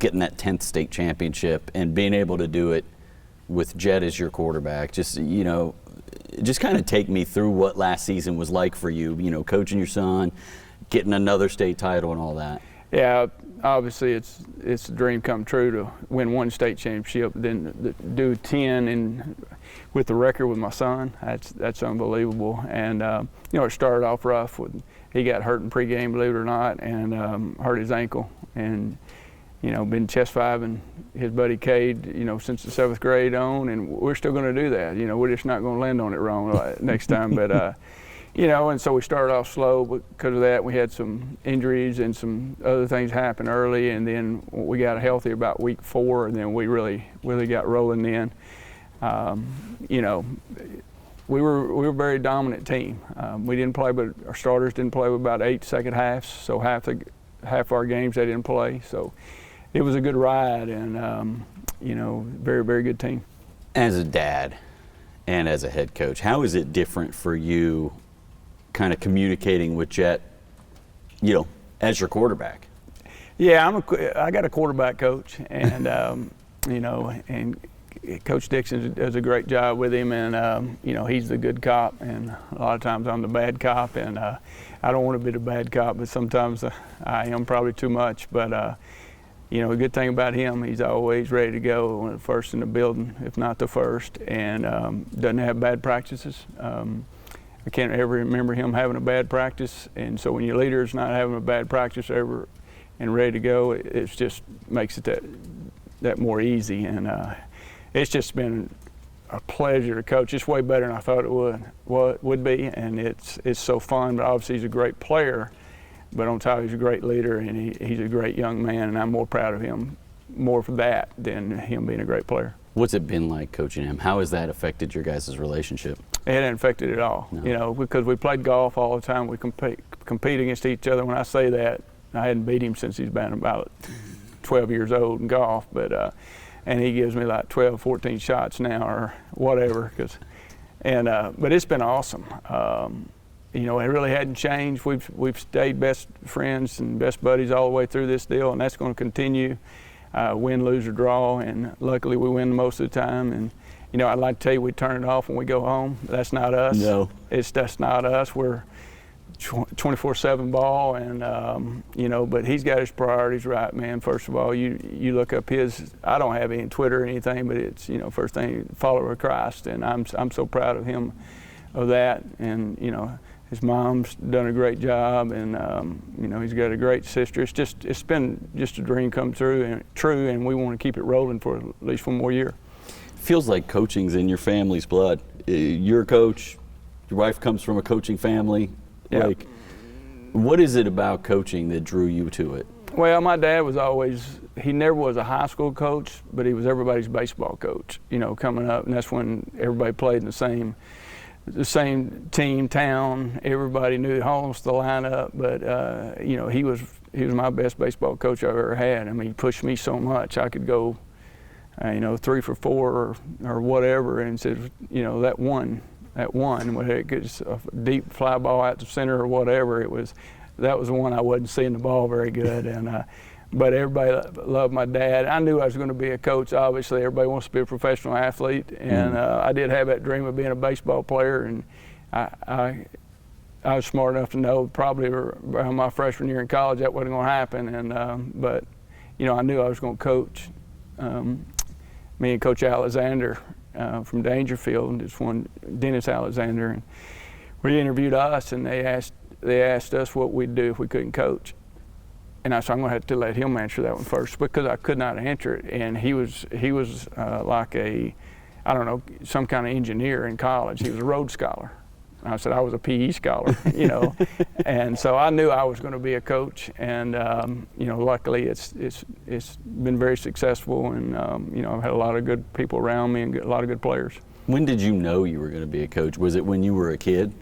getting that 10th state championship and being able to do it with Jet as your quarterback. Just, just kind of take me through what last season was like for you, coaching your son, getting another state title and all that. Yeah, obviously it's a dream come true to win one state championship, then do 10 and with the record with my son. That's unbelievable. And it started off rough with he got hurt in pregame, believe it or not, and hurt his ankle, and been chest fiving his buddy Cade, since the 7th grade on, and we're still going to do that. We're just not going to land on it wrong next time. But and so we started off slow because of that. We had some injuries and some other things happen early, and then we got healthy about week 4, and then we really got rolling then. We were a very dominant team. We didn't play, but our starters didn't play with about 8 second halves, so half our games they didn't play. So it was a good ride, and very, very good team. As a dad and as a head coach, how is it different for you kind of communicating with Jet, as your quarterback? Yeah, I got a quarterback coach, and and Coach Dixon does a great job with him, and he's the good cop, and a lot of times I'm the bad cop, and I don't want to be the bad cop, but sometimes I am probably too much. But the good thing about him, he's always ready to go when first in the building, if not the first, and doesn't have bad practices. I can't ever remember him having a bad practice, and so when your leader's not having a bad practice ever and ready to go, it just makes it that more easy. And it's just been a pleasure to coach. It's way better than I thought it would be, and it's so fun. But obviously he's a great player, but on top he's a great leader, and he's a great young man, and I'm more proud of him more for that than him being a great player. What's it been like coaching him? How has that affected your guys' relationship? It hasn't affected it at all. No. Because we played golf all the time. We compete against each other. When I say that, I hadn't beat him since he's been about 12 years old in golf, but and he gives me like 12, 14 shots now or whatever. But it's been awesome. It really hadn't changed. We've stayed best friends and best buddies all the way through this deal, and that's going to continue. Win, lose, or draw, and luckily we win most of the time. And I'd like to tell you we turn it off when we go home. That's not us. No, that's not us. We're 24/7 ball, and but he's got his priorities right, man. First of all, you look up his. I don't have any Twitter or anything, but it's first thing, follower of Christ, and I'm so proud of him, of that, and his mom's done a great job, and he's got a great sister. It's been just a dream come true, and we want to keep it rolling for at least one more year. Feels like coaching's in your family's blood. You're a coach. Your wife comes from a coaching family. Yep. Like, what is it about coaching that drew you to it? Well, my dad was he never was a high school coach, but he was everybody's baseball coach. Coming up, and that's when everybody played in the same team, town. Everybody knew almost the lineup, but he was my best baseball coach I've ever had. I mean, he pushed me so much. I could go, 3 for 4 or whatever, and said, that one, whether it gets a deep fly ball out the center or whatever, that was the one I wasn't seeing the ball very good, and. But everybody loved my dad. I knew I was going to be a coach. Obviously, everybody wants to be a professional athlete, and I did have that dream of being a baseball player. And I was smart enough to know probably around my freshman year in college that wasn't going to happen. And but I knew I was going to coach. Me and Coach Alexander from Dangerfield, this one Dennis Alexander, and we interviewed us, and they asked us what we'd do if we couldn't coach. And I said, I'm going to have to let him answer that one first, because I could not answer it. And he was like some kind of engineer in college. He was a Rhodes Scholar. And I said, I was a PE scholar, And so I knew I was going to be a coach. And, luckily it's been very successful. And, I've had a lot of good people around me and a lot of good players. When did you know you were going to be a coach? Was it when you were a kid?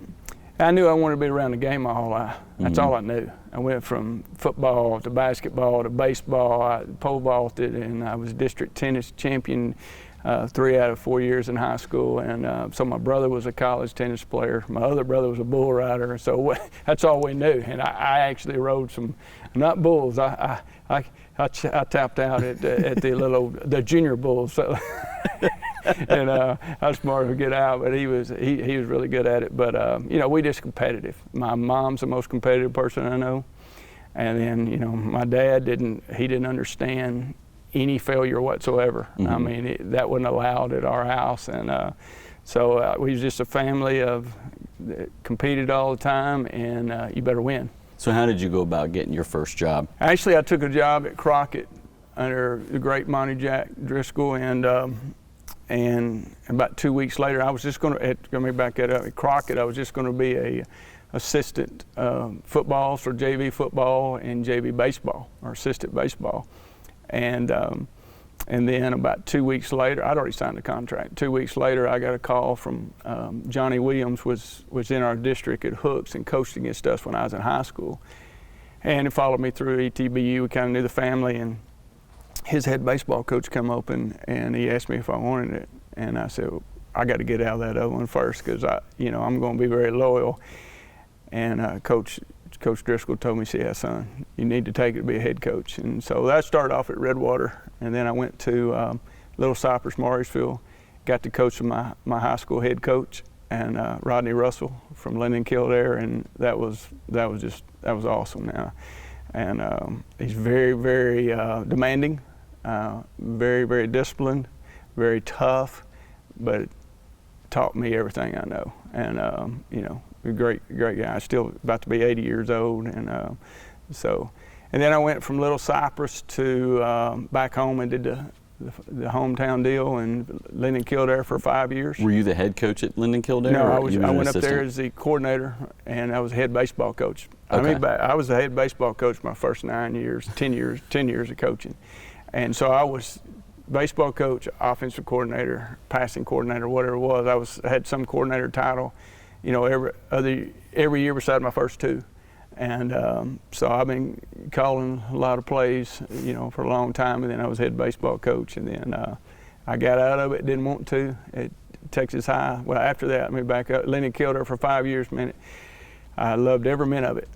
I knew I wanted to be around the game my whole life. That's all I knew. I went from football to basketball to baseball. I pole vaulted, and I was district tennis champion 3 out of 4 years in high school. And so my brother was a college tennis player. My other brother was a bull rider. So that's all we knew. And I actually rode some, not bulls. I I tapped out at the junior bulls, so and I was smart to get out, but he was really good at it. But we just competitive. My mom's the most competitive person I know, and then my dad didn't understand any failure whatsoever. I mean, that wasn't allowed at our house, and so we was just a family of competed all the time, and you better win. So how did you go about getting your first job? Actually, I took a job at Crockett under the great Monty Jack Driscoll, and about 2 weeks later, I was just going to, let me back that up, at Crockett, I was just going to be a assistant football for JV football and JV baseball, or assistant baseball. And then about 2 weeks later, I'd already signed the contract. 2 weeks later, I got a call from Johnny Williams, was in our district at Hooks and coached against us when I was in high school. And he followed me through ETBU. We kind of knew the family, and his head baseball coach come up and he asked me if I wanted it. And I said, well, I got to get out of that other one first, because I'm going to be very loyal. And Coach Driscoll told me, yeah, son, you need to take it to be a head coach. And so that started off at Redwater, and then I went to Little Cypress, Mauriceville, got to coach my high school head coach, and Rodney Russell from Linden Kildare, and that was awesome now. And he's very, very demanding, very, very disciplined, very tough, but taught me everything I know. And a great guy. Still about to be 80 years old, and and then I went from Little Cypress to back home and did the hometown deal in Linden Kildare for 5 years. Were you the head coach at Linden Kildare? No, I went up there as the coordinator, and I was head baseball coach. Okay. I was the head baseball coach my first 9 years, 10 years of coaching, and so I was baseball coach, offensive coordinator, passing coordinator, whatever it was. I had some coordinator title, every year beside my first two. And so I've been calling a lot of plays, for a long time, and then I was head baseball coach, and then I got out of it, didn't want to, at Texas High. Well, after that, I moved back up, Linden Kildare for 5 years, man. I loved every minute of it.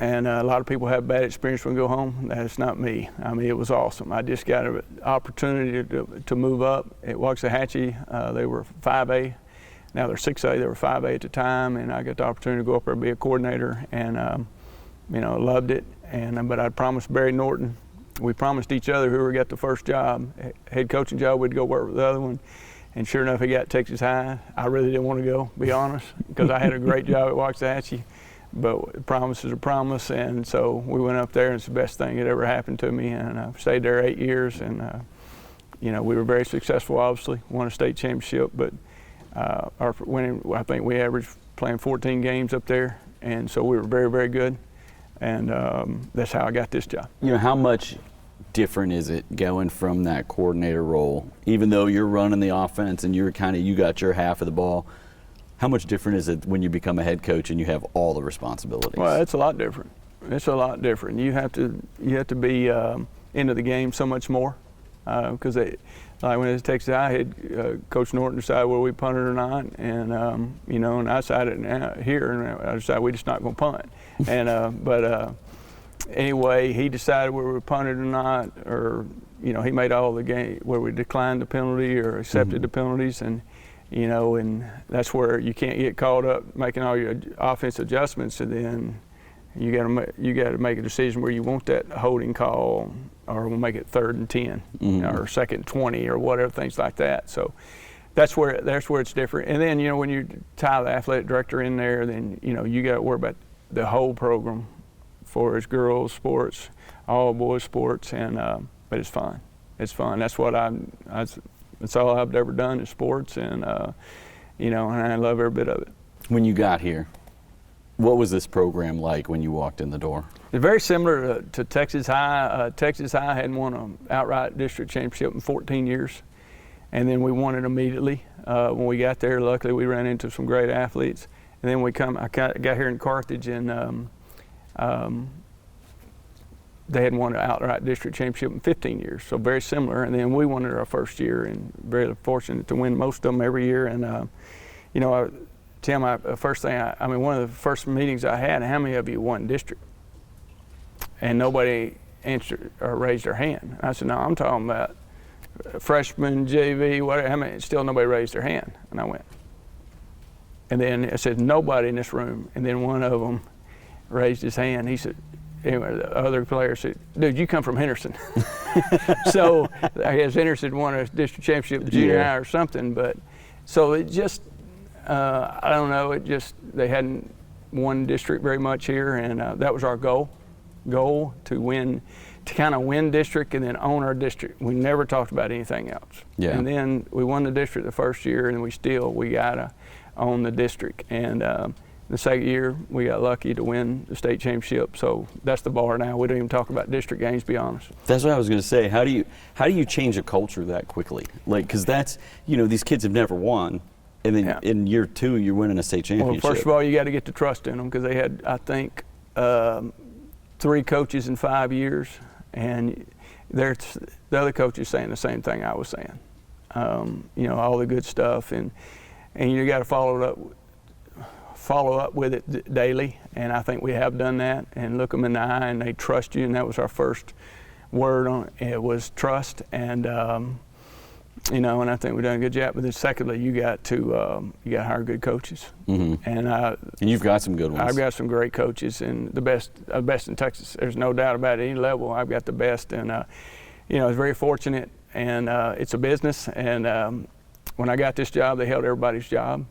And a lot of people have bad experience when they go home. That's not me. I mean, it was awesome. I just got an opportunity to move up at Waxahachie. They were 5A. Now they're 6A. They were 5A at the time, and I got the opportunity to go up there and be a coordinator, and loved it. But I promised Barry Norton, we promised each other whoever got the first job, head coaching job, we'd go work with the other one. And sure enough, he got Texas High. I really didn't want to go, be honest, because I had a great job at Waxahachie. But a promise is a promise, and so we went up there, and it's the best thing that ever happened to me. And I stayed there 8 years, and we were very successful. Obviously, won a state championship, but our winning, I think we averaged playing 14 games up there, and so we were very, very good. And that's how I got this job. How much different is it going from that coordinator role, even though you're running the offense and you got your half of the ball? How much different is it when you become a head coach and you have all the responsibilities? Well, it's a lot different. It's a lot different. You have to be into the game so much more, because like when it was Texas, I had Coach Norton decide whether we punted or not, and and I decided here, and I decided we're just not going to punt. And but anyway, he decided whether we punted or not, or he made all the game where we declined the penalty or accepted the penalties, and and that's where you can't get caught up making all your offense adjustments, and then you got to make a decision where you want that holding call, or we'll make it 3rd and 10, or 2nd and 20, or whatever, things like that. So that's where it's different. And then when you tie the athletic director in there, then you got to worry about the whole program, for his girls sports, all boys sports, and but it's fun. It's fun. That's what that's all I've ever done is sports, and and I love every bit of it. When you got here, what was this program like when you walked in the door? It's very similar to Texas High. Texas High hadn't won an outright district championship in 14 years, and then we won it immediately. When we got there, luckily we ran into some great athletes, and then I got here in Carthage, and they hadn't won an outright district championship in 15 years, so very similar. And then we won it our first year, and very fortunate to win most of them every year. And Tim, first thing, one of the first meetings I had, how many of you won district? And nobody answered or raised their hand. I said, no, I'm talking about freshman, JV, whatever. How many? Still nobody raised their hand. And I went. And then I said, nobody in this room. And then one of them raised his hand. He said, anyway, the other player said, dude, you come from Henderson. So I guess Henderson won a district championship junior high or something. But so it just, I don't know, they hadn't won district very much here. And that was our goal to win, to kind of win district and then own our district. We never talked about anything else. Yeah. And then we won the district the first year, and we got to own the district. And the second year, we got lucky to win the state championship. So that's the bar now. We don't even talk about district games, to be honest. That's what I was going to say. How do you change a culture that quickly? Like, because that's, these kids have never won. And then in year 2, you're winning a state championship. Well, first of all, you got to get the trust in them, because they had, I think, 3 coaches in 5 years. And the other coaches saying the same thing I was saying. All the good stuff. And you got to follow up with it daily, and I think we have done that, and look them in the eye and they trust you, and that was our first word on it. It was trust, and and I think we've done a good job. But then secondly, you got to hire good coaches. Mm-hmm. And you've got some good ones. I've got some great coaches, and the best in Texas. There's no doubt about it. Any level, I've got the best, and I was very fortunate, and it's a business, and when I got this job, they held everybody's job,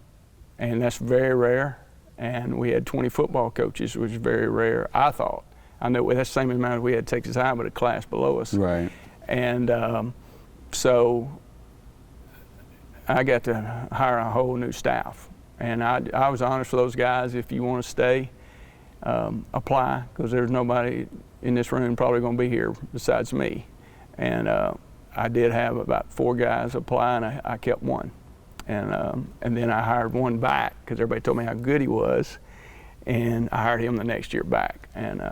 and that's very rare. And we had 20 football coaches, which is very rare, I thought. I know that's the same amount as we had Texas High, but a class below us. Right. And so I got to hire a whole new staff. And I was honest with those guys, if you want to stay, apply, because there's nobody in this room probably going to be here besides me. And I did have about 4 guys apply, and I kept one. And then I hired one back, because everybody told me how good he was, and I hired him the next year back. And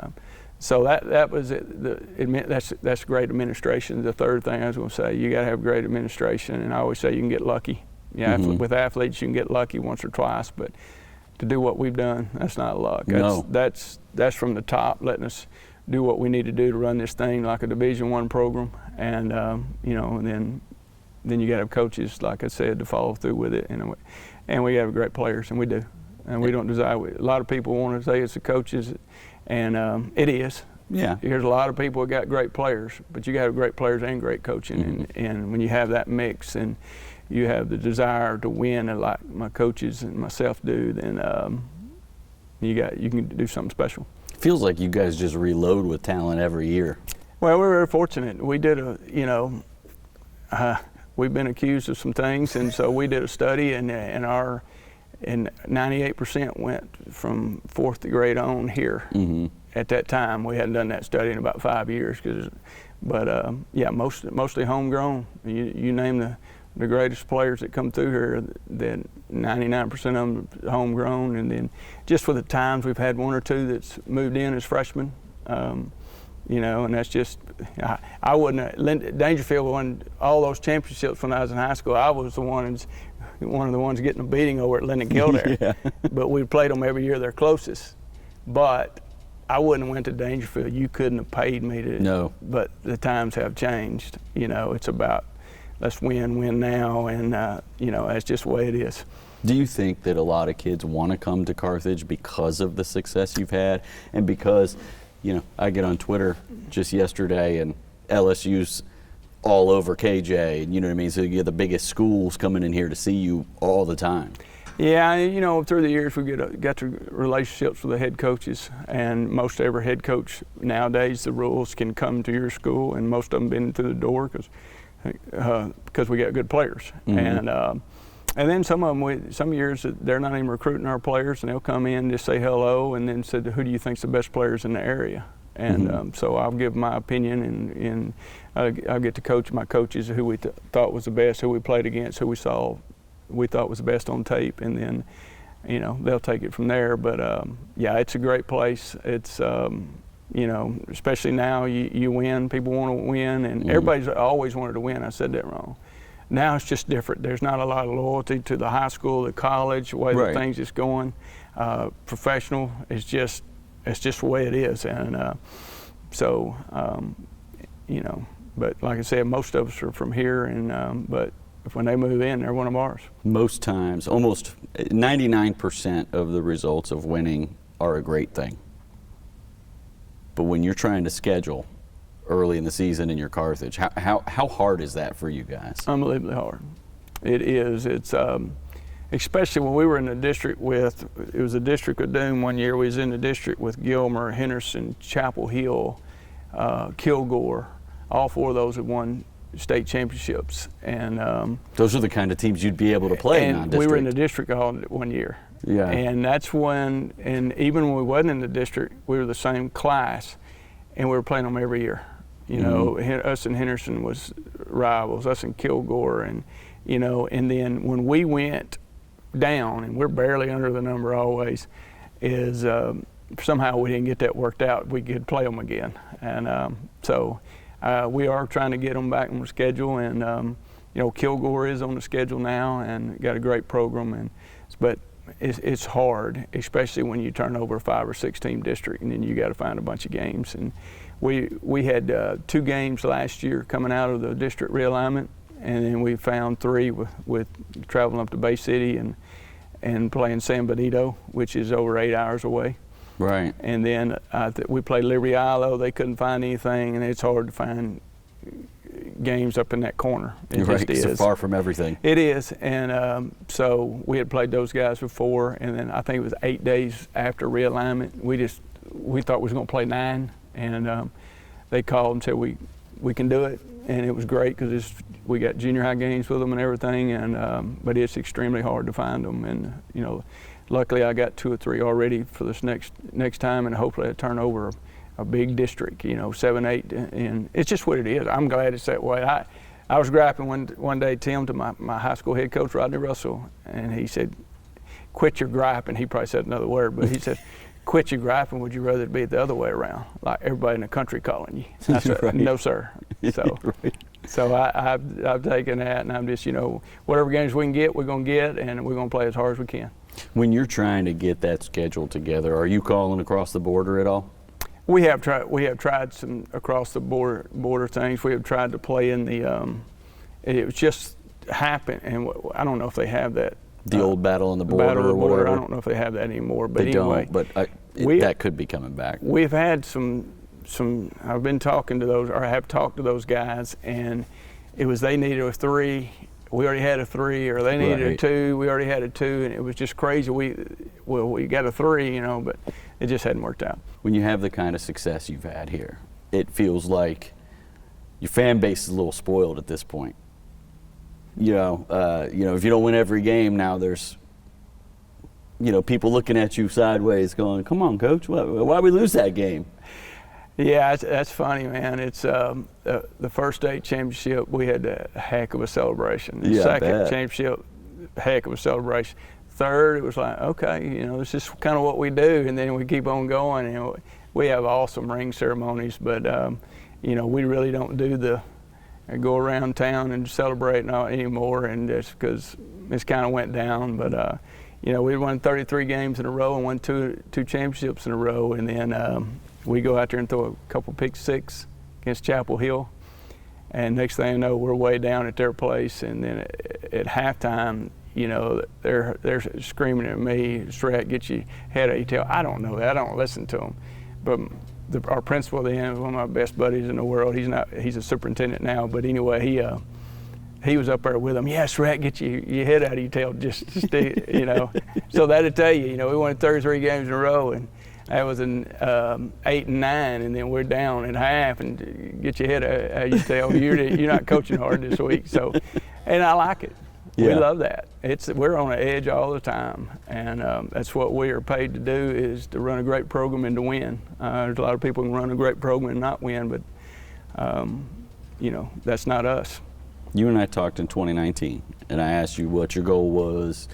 so that was it. That's great administration. The third thing I was going to say, you got to have great administration, and I always say you can get lucky. Yeah, mm-hmm. With athletes you can get lucky once or twice, but to do what we've done, that's not luck. That's from the top, letting us do what we need to do to run this thing like a Division I program, and and then you got to have coaches, like I said, to follow through with it, and we have great players, and we do, and we don't desire. A lot of people want to say it's the coaches, and it is. Yeah. There's a lot of people who got great players, but you got to have great players and great coaching, mm-hmm. and when you have that mix and you have the desire to win, and like my coaches and myself do, then you can do something special. Feels like you guys just reload with talent every year. Well, we're very fortunate. We did we've been accused of some things, and so we did a study, and 98% went from 4th grade on here. Mm-hmm. At that time, we hadn't done that study in about 5 years, mostly homegrown. You name the greatest players that come through here, then 99% of them homegrown, and then just for the times we've had 1 or 2 that's moved in as freshmen. And that's just, I wouldn't, Dangerfield won all those championships when I was in high school. I was one of the ones getting a beating over at Linden Kildare. Yeah. But we played them every year, they're closest. But I wouldn't have went to Dangerfield. You couldn't have paid me to. No. But the times have changed. It's about, let's win now, and that's just the way it is. Do you think that a lot of kids want to come to Carthage because of the success you've had, and because, I get on Twitter just yesterday, and LSU's all over KJ, and you know what I mean? So you get the biggest schools coming in here to see you all the time. Yeah, through the years we got to relationships with the head coaches, and most every head coach nowadays, the rules can come to your school, and most of them been through the door because we got good players. Mm-hmm. And then some years they're not even recruiting our players, and they'll come in, just say hello, and then say, who do you think's the best players in the area? And mm-hmm. So I'll give my opinion, and I'll get to coach my coaches who we thought was the best, who we played against, who we thought was the best on tape, and then they'll take it from there. But it's a great place. It's especially now you win, people want to win, and mm-hmm. everybody's always wanted to win. I said that wrong. Now it's just different. There's not a lot of loyalty to the high school, the college, the way the things is going. Professional is just the way it is, and You know, but like I said, most of us are from here, and but when they move in, they're one of ours. Most times, almost 99% of the results of winning are a great thing. But when you're trying to schedule early in the season in your Carthage, how hard is that for you guys? Unbelievably hard. It is. It's especially when we were in the district with, it was the District of Doom one year. We was in the district with Gilmer, Henderson, Chapel Hill, Kilgore. All four of those had won state championships, and those are the kind of teams you'd be able to play in non-district. We were in the district all one year. Yeah. And that's when, and even when we wasn't in the district, we were the same class, and we were playing them every year. You know, us and Henderson was rivals, us and Kilgore, and you know, and then when we went down, and we're barely under the number always, is somehow we didn't get that worked out. We could play them again, and so. We are trying to get them back on the schedule, and you know, Kilgore is on the schedule now and got a great program, but it's hard, especially when you turn over a 5 or 6 team district, and then you got to find a bunch of games. And we had 2 games last year coming out of the district realignment, and then we found 3 with traveling up to Bay City and playing San Benito, which is over 8 hours away. Right. And then we played Liberty Isle. They couldn't find anything, and it's hard to find games up in that corner. It right. just is. So far from everything. It is, and so we had played those guys before, and then I think it was 8 days after realignment. We thought we was going to play 9, and they called and said we can do it, and it was great because we got junior high games with them and everything, and but it's extremely hard to find them, and you know. Luckily, I got 2 or 3 already for this next time, and hopefully I turn over a big district, you know, 7, 8, and it's just what it is. I'm glad it's that way. I was griping one day, Tim, to my high school head coach, Rodney Russell, and he said, quit your griping. He probably said another word, but he said, quit your griping. Would you rather it be the other way around, like everybody in the country calling you? I said, right. No, sir. So, right. So I've taken that, and I'm just, you know, whatever games we can get, we're going to get, and we're going to play as hard as we can. When you're trying to get that schedule together, are you calling across the border at all? We have tried some across the border things. We have tried to play in the. It was just happened, and I don't know if they have that. The old battle on the border or whatever. I don't know if they have that anymore. But they anyway, don't. But that could be coming back. We've had some. I've been talking to those, or I have talked to those guys, and it was they needed a 3. We already had a 3, or they needed a 2. We already had a 2, and it was just crazy. We got a 3, you know, but it just hadn't worked out. When you have the kind of success you've had here, it feels like your fan base is a little spoiled at this point. You know, if you don't win every game now, there's, you know, people looking at you sideways, going, "Come on, coach, why we lose that game?" Yeah, that's funny, man. It's the first state championship, we had a heck of a celebration. The second championship, heck of a celebration. Third, it was like, okay, you know, this is kind of what we do, and then we keep on going. And we have awesome ring ceremonies, but you know, we really don't do the go around town and celebrate anymore, and just because it's kind of went down. But you know, we won 33 games in a row and won two championships in a row, and then. We go out there and throw a couple pick 6 against Chapel Hill, and next thing I know, we're way down at their place. And then at halftime, you know, they're screaming at me, "Surratt, get your head out of your tail." I don't know that. I don't listen to them. But our principal then was one of my best buddies in the world. He's a superintendent now, but anyway, he was up there with them. "Yeah, Surratt, get your head out of your tail." Just you know. So that'll tell you. You know, we won 33 games in a row, and that was in 8 and 9, and then we're down at half, and get your head out of your tail. You're not coaching hard this week. So, and I like it. Yeah. We love that. We're on the edge all the time, and that's what we are paid to do, is to run a great program and to win. There's a lot of people who can run a great program and not win, but you know, that's not us. You and I talked in 2019, and I asked you what your goal was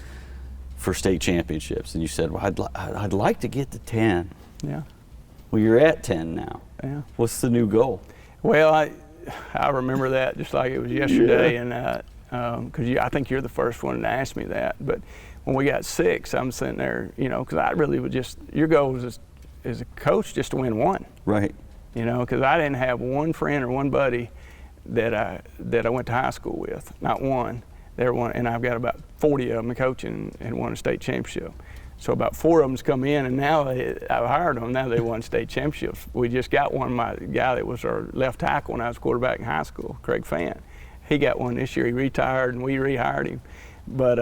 for state championships, and you said, "Well, I'd like to get to 10." Yeah. Well, you're at 10 now. Yeah. What's the new goal? Well, I remember that just like it was yesterday, yeah. And because I think you're the first one to ask me that. But when we got 6, I'm sitting there, you know, because I really would just, your goal was as a coach just to win 1. Right. you know, because I didn't have one friend or one buddy that I went to high school with, not one. And I've got about 40 of them coaching and won a state championship. So about 4 of them's come in, and now I've hired them. Now they won state championships. We just got one. My guy that was our left tackle when I was quarterback in high school, Craig Fan. He got one this year. He retired, and we rehired him. But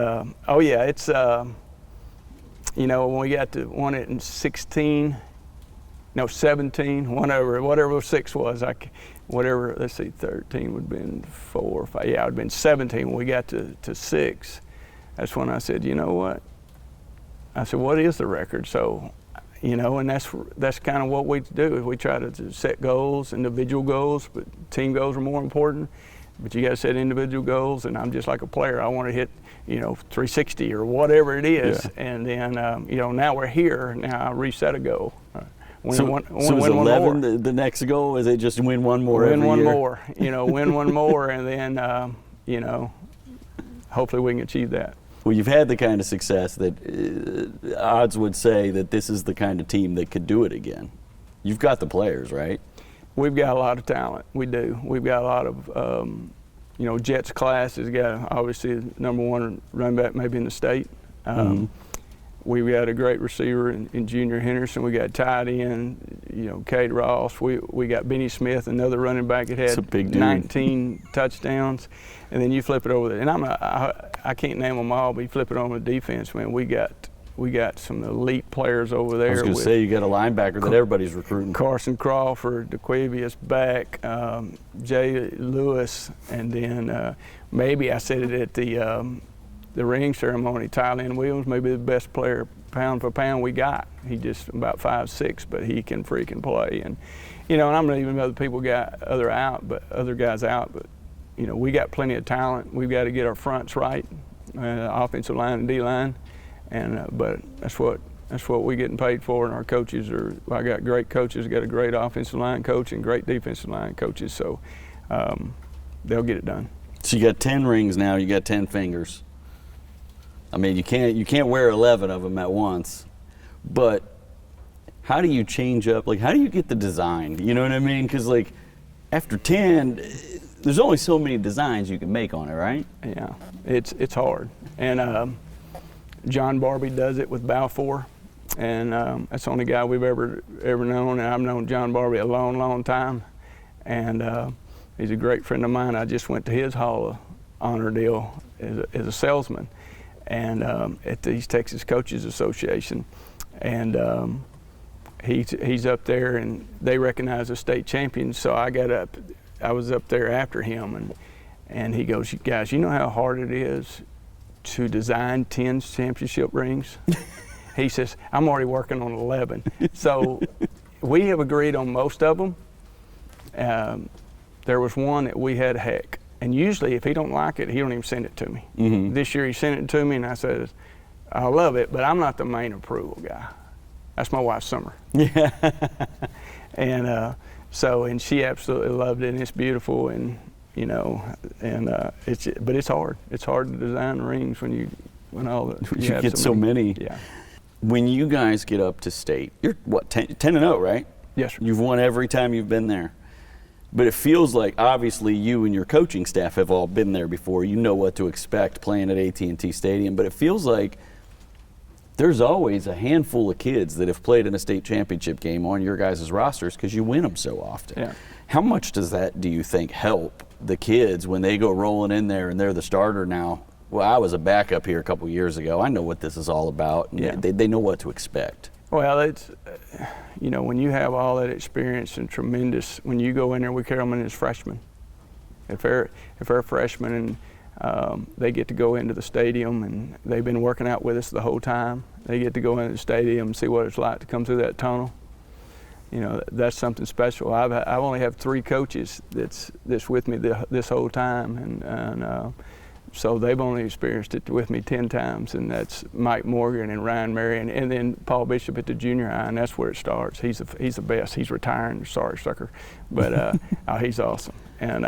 oh yeah, it's you know, when we got to won it in 17, whatever 6 was. Whatever, let's see, 13 would have been 4 or 5. Yeah, it would have been 17 when we got to 6. That's when I said, you know what? I said, what is the record? So, you know, and that's kind of what we do. Is we try to set goals, individual goals, but team goals are more important. But you got to set individual goals, and I'm just like a player. I want to hit, you know, 360 or whatever it is. Yeah. And then, you know, now we're here. Now I reset a goal. Is 11 the next goal? Is it just win one more every year? Win one more, you know, win one more, and then, you know, hopefully we can achieve that. Well, you've had the kind of success that odds would say that this is the kind of team that could do it again. You've got the players, right? We've got a lot of talent. We do. We've got a lot of, you know, Jets class has got obviously the #1 running back maybe in the state. We've got a great receiver in Junior Henderson. We got tight end, you know, Cade Ross. We got Benny Smith, another running back that had 19 touchdowns. And then you flip it over there, and I can't name them all, but you flip it over to defense, man. We got some elite players over there. I was going to say, you got a linebacker that everybody's recruiting. Carson Crawford, DeQuavius Beck, Jay Lewis, and then maybe I said it at the ring ceremony, Tylen Williams, maybe the best player pound for pound we got. He just about 5'6", but he can freaking play. And you know, and I'm not even other people got other guys out, but you know, we got plenty of talent. We've got to get our fronts right, offensive line and D line, and but that's what we're getting paid for. And our coaches I got great coaches, got a great offensive line coach and great defensive line coaches, so they'll get it done. So you got 10 rings now. You got 10 fingers. I mean, you can't wear 11 of them at once, but how do you change up? Like, how do you get the design? You know what I mean? Because like after 10, there's only so many designs you can make on it, right? Yeah, it's hard. And John Barbie does it with Balfour, and that's the only guy we've ever known. And I've known John Barbie a long, long time, and he's a great friend of mine. I just went to his Hall of Honor deal as a salesman, and at the East Texas Coaches Association, and he's up there, and they recognize the state champions. So I was up there after him, and he goes, guys, you know how hard it is to design 10 championship rings? He says, I'm already working on 11. So we have agreed on most of them. There was one that we had heck. And usually if he don't like it, he don't even send it to me. Mm-hmm. This year he sent it to me, and I said, I love it, but I'm not the main approval guy. That's my wife, Summer. Yeah. And and she absolutely loved it, and it's beautiful, and you know, and but it's hard. It's hard to design rings when you get so many. Yeah. When you guys get up to state, you're what 10-0, right? Yes, sir. You've won every time you've been there. But it feels like obviously you and your coaching staff have all been there before. You know what to expect playing at AT&T Stadium. But it feels like there's always a handful of kids that have played in a state championship game on your guys' rosters because you win them so often. Yeah. How much does that, do you think, help the kids when they go rolling in there and they're the starter now? Well, I was a backup here a couple years ago. I know what this is all about. And yeah. They know what to expect. Well, it's, you know, when you have all that experience and tremendous, when you go in there, we carry them in as freshmen. If they're freshmen and they get to go into the stadium, and they've been working out with us the whole time, they get to go into the stadium and see what it's like to come through that tunnel. You know, that's something special. I've only have 3 coaches that's with me this whole time, and so they've only experienced it with me 10 times, and that's Mike Morgan and Ryan Marion, and then Paul Bishop at the junior high, and that's where it starts. He's the best. He's retiring. Sorry, sucker, but he's awesome. And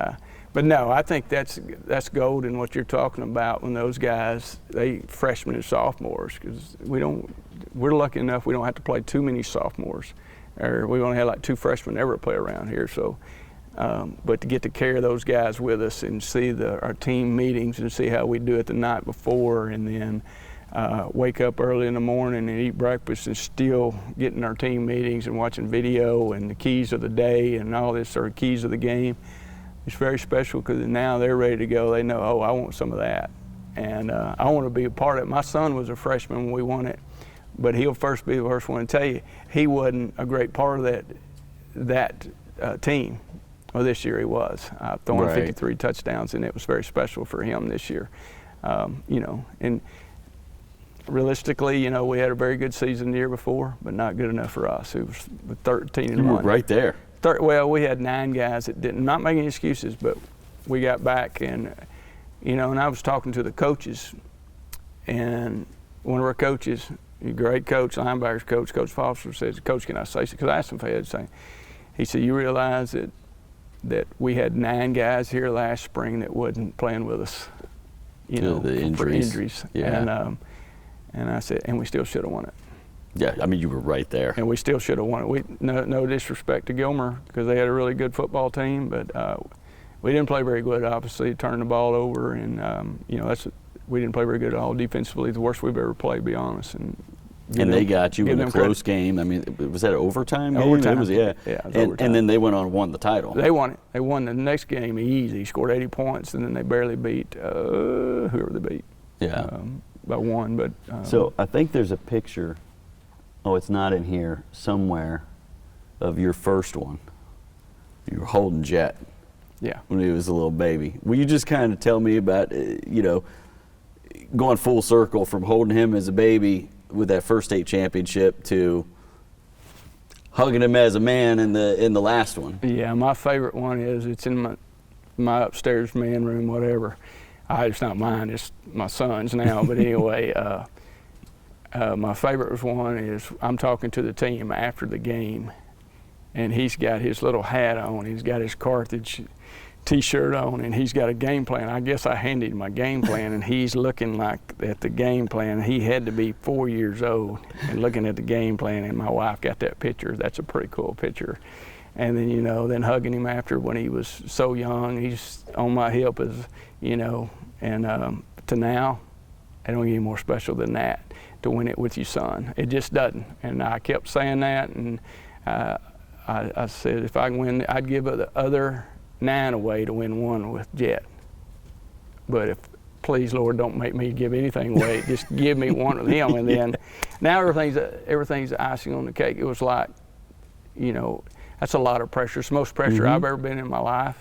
but no, I think that's gold in what you're talking about when those guys, they freshmen and sophomores, because we're lucky enough we don't have to play too many sophomores, or we only had like 2 freshmen ever play around here. So, but to get to carry those guys with us and see our team meetings and see how we do it the night before, and then wake up early in the morning and eat breakfast and still getting our team meetings and watching video and the keys of the day and all this, or keys of the game. It's very special because now they're ready to go. They know, oh, I want some of that. And I want to be a part of it. My son was a freshman when we won it, but he'll first be the first one to tell you he wasn't a great part of that team. Well, this year he was, throwing 53 touchdowns, and it was very special for him this year. You know, and realistically, you know, we had a very good season the year before, but not good enough for us. It was 13-1. You were right there. Well, we had 9 guys that didn't, not making excuses, but we got back, and you know, and I was talking to the coaches, and one of our coaches, a great coach, linebackers coach, Coach Foster, says, "Coach, can I say something?" Because I asked him if I had to say. He said, "You realize that we had 9 guys here last spring that wasn't playing with us, you know, for injuries." Yeah. And I said, and we still should have won it. Yeah, I mean, you were right there. And we still should have won it. No disrespect to Gilmer, because they had a really good football team, but we didn't play very good, obviously, turning the ball over, and you know, we didn't play very good at all defensively. The worst we've ever played, to be honest. And they got you in a close game. I mean, was that an overtime game? Overtime. It was, yeah. Yeah, it was overtime. And then they went on and won the title. They won it. They won the next game easy. Scored 80 points, and then they barely beat whoever they beat. Yeah. By 1, but. So I think there's a picture. Oh, it's not in here somewhere, of your first one. You were holding Jet. Yeah. When he was a little baby. Will you just kind of tell me about, you know, going full circle from holding him as a baby with that first state championship to hugging him as a man in the last one? Yeah, my favorite one is, it's in my upstairs man room, whatever. It's not mine, it's my son's now, but anyway, my favorite one is I'm talking to the team after the game, and he's got his little hat on, he's got his Carthage T-shirt on, and he's got a game plan. I guess I handed him my game plan, and he's looking like at the game plan. He had to be 4 years old and looking at the game plan, and my wife got that picture. That's a pretty cool picture. And then, you know, then hugging him after when he was so young, he's on my hip, as you know, and to now, it don't get any more special than that, to win it with your son. It just doesn't. And I kept saying that, and I said if I can win, I'd give the other 9 away to win 1 with Jet. But if, please, Lord, don't make me give anything away. Just give me 1 with him, and then now everything's icing on the cake. It was like, you know, that's a lot of pressure. It's the most pressure I've ever been in my life.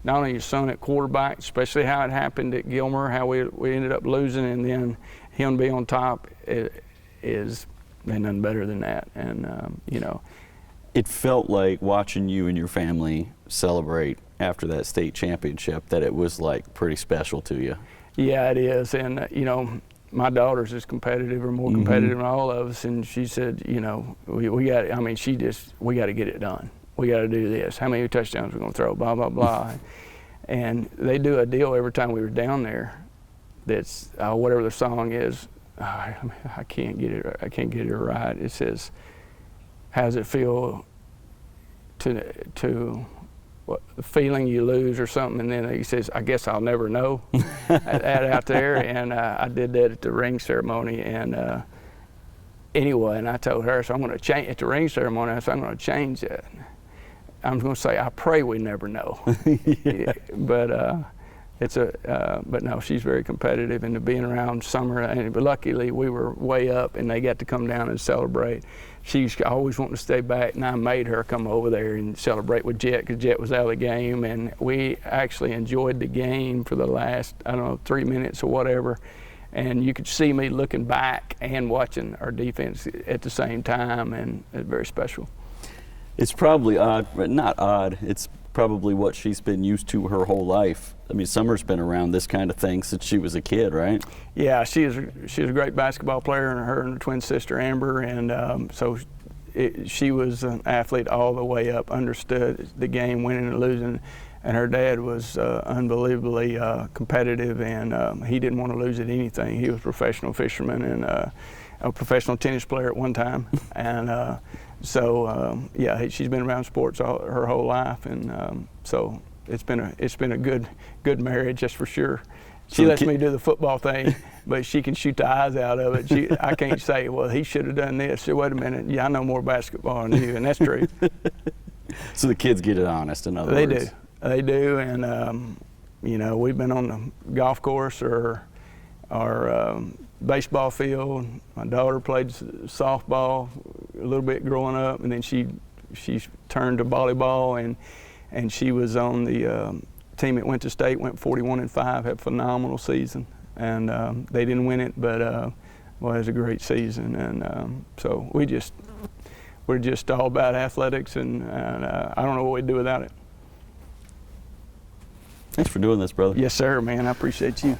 Not only your son at quarterback, especially how it happened at Gilmer, how we ended up losing, and then him be on top, is nothing better than that. And you know, it felt like watching you and your family celebrate after that state championship, that it was like pretty special to you. Yeah, it is. And you know, my daughter's as competitive or more competitive than all of us, and she said, you know, we got, I mean, we got to get it done. We got to do this. How many touchdowns we're going to throw, blah, blah, blah. And they do a deal every time we were down there that's whatever the song is. I can't get it right. It says, how does it feel to what, the feeling you lose or something? And then he says, I guess I'll never know. That out there. And I did that at the ring ceremony. And anyway, and I told her, so I'm going to change at the ring ceremony. I said, I'm going to change that. I'm going to say, I pray we never know. Yeah. But but no, she's very competitive, and to being around Summer, and luckily we were way up, and they got to come down and celebrate. She's always wanting to stay back, and I made her come over there and celebrate with Jet, because Jet was out of the game, and we actually enjoyed the game for the last, I don't know, 3 minutes or whatever. And you could see me looking back and watching our defense at the same time, and it's very special. It's probably odd, but not odd. It's probably what she's been used to her whole life. I mean, Summer's been around this kind of thing since she was a kid, right? Yeah, she's a great basketball player, and her and her twin sister Amber, and so she was an athlete all the way up, understood the game, winning and losing. And her dad was unbelievably competitive, and he didn't want to lose at anything. He was a professional fisherman, and a professional tennis player at one time, and yeah, she's been around sports her whole life, and so it's been a good marriage, that's for sure. She lets me do the football thing, but she can shoot the eyes out of it. I can't say, well, he should have done this. So wait a minute, yeah, I know more basketball than you, and that's true. So the kids get it honest, in other words. They do, and you know, we've been on the golf course or baseball field. My daughter played softball a little bit growing up, and then she turned to volleyball, and she was on the team that went to state, went 41-5, had a phenomenal season, and they didn't win it, but well, it was a great season, and so we're just all about athletics, and I don't know what we'd do without it. Thanks for doing this, brother. Yes, sir, man. I appreciate you.